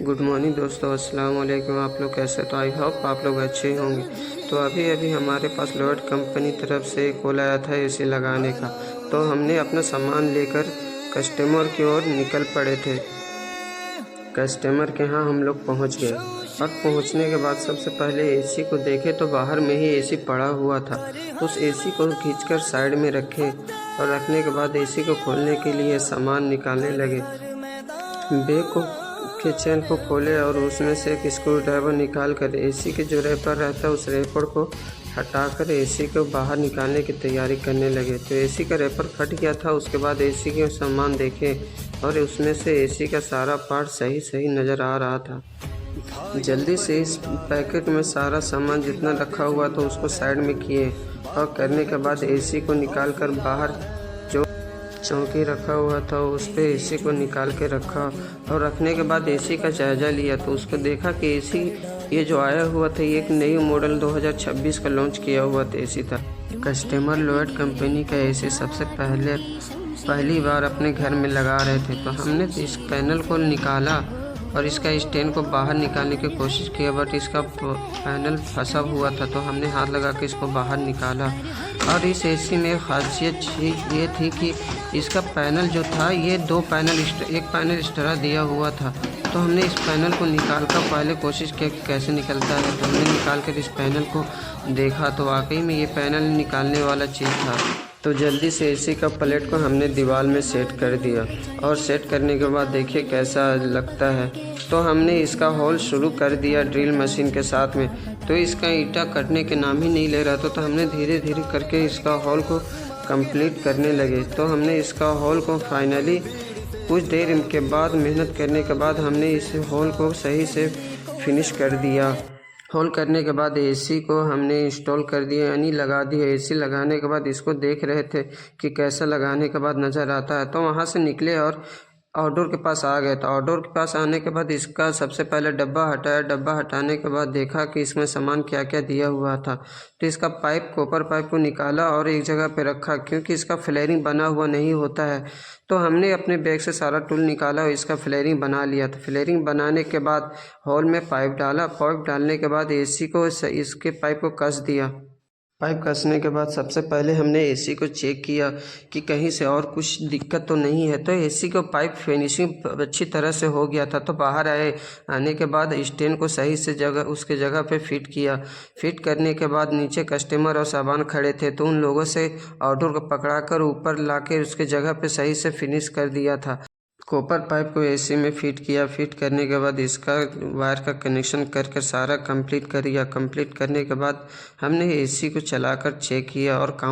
Good morning दोस्तों, अस्सलाम वालेकुम। आप लोग कैसे? तो आई होप आप लोग अच्छे ही होंगे। तो अभी हमारे पास लोएड कंपनी तरफ से कॉल आया था एसी लगाने का। तो हमने अपना सामान लेकर कस्टमर की ओर निकल पड़े थे। कस्टमर के यहाँ हम लोग पहुँच गए और पहुँचने के बाद सबसे पहले एसी को देखे तो बाहर में ही एसी पड़ा हुआ था। उस एसी को खींचकर साइड में रखे और रखने के बाद एसी को खोलने के लिए सामान निकालने लगे। बैग को के चैन को खोले और उसमें से एक स्क्रू ड्राइवर निकाल कर एसी के जो रैपर रहता है उस रैपर को हटाकर एसी को बाहर निकालने की तैयारी करने लगे। तो एसी का रैपर फट गया था। उसके बाद एसी के सामान देखे और उसमें से एसी का सारा पार्ट सही नज़र आ रहा था। जल्दी से इस पैकेट में सारा सामान जितना रखा हुआ था उसको साइड में किए और करने के बाद एसी को निकाल कर बाहर जो चौकी रखा हुआ था उस पर एसी को निकाल के रखा और रखने के बाद एसी का जायज़ा लिया तो उसको देखा कि एसी ये जो आया हुआ था ये एक नई मॉडल 2026 का लॉन्च किया हुआ था एसी था। कस्टमर लोएड कंपनी का एसी सबसे पहली बार अपने घर में लगा रहे थे। तो हमने इस पैनल को निकाला और इसका स्टैंड को बाहर निकालने की कोशिश की, बट इसका पैनल फंसा हुआ था। तो हमने हाथ लगा के इसको बाहर निकाला और इस एसी में खासियत ये थी कि इसका पैनल जो था ये एक पैनल एक्स्ट्रा दिया हुआ था। तो हमने इस पैनल को निकाल कर पहले कोशिश की कि कैसे निकलता है। तो हमने निकाल कर इस पैनल को देखा तो वाकई में ये पैनल निकालने वाला चीज़ था। तो जल्दी से एसी का प्लेट को हमने दीवार में सेट कर दिया और सेट करने के बाद देखिए कैसा लगता है। तो हमने इसका होल शुरू कर दिया ड्रिल मशीन के साथ में। तो इसका ईंटा कटने के नाम ही नहीं ले रहा था। तो हमने धीरे धीरे करके इसका होल को कंप्लीट करने लगे। तो हमने इसका होल को फाइनली कुछ देर के बाद मेहनत करने के बाद हमने इस होल को सही से फिनिश कर दिया। होल करने के बाद एसी को हमने इंस्टॉल कर दिया, यानी लगा दिया। एसी लगाने के बाद इसको देख रहे थे कि कैसा लगाने के बाद नज़र आता है। तो वहाँ से निकले और आउटडोर के पास आ गए। तो आउटडोर के पास आने के बाद इसका सबसे पहले डब्बा हटाया। डब्बा हटाने के बाद देखा कि इसमें सामान क्या क्या दिया हुआ था। तो इसका कॉपर पाइप को निकाला और एक जगह पे रखा, क्योंकि इसका फ्लेयरिंग बना हुआ नहीं होता है। तो हमने अपने बैग से सारा टूल निकाला और इसका फ्लेयरिंग बना लिया। तो फ्लेयरिंग बनाने के बाद हॉल में पाइप डाला। पाइप डालने के बाद एसी को इसके पाइप को कस दिया। पाइप कसने के बाद सबसे पहले हमने एसी को चेक किया कि कहीं से और कुछ दिक्कत तो नहीं है। तो एसी को पाइप फिनिशिंग अच्छी तरह से हो गया था। तो बाहर आने के बाद स्टैंड को सही से उसके जगह पे फिट किया। फिट करने के बाद नीचे कस्टमर और सामान खड़े थे तो उन लोगों से आउटडोर को पकड़ा कर ऊपर ला के उसके जगह पे सही से फिनिश कर दिया था। कॉपर पाइप को एसी में फिट किया। फिट करने के बाद इसका वायर का कनेक्शन कर सारा कंप्लीट कर दिया। कंप्लीट करने के बाद हमने एसी को चलाकर चेक किया और काउंट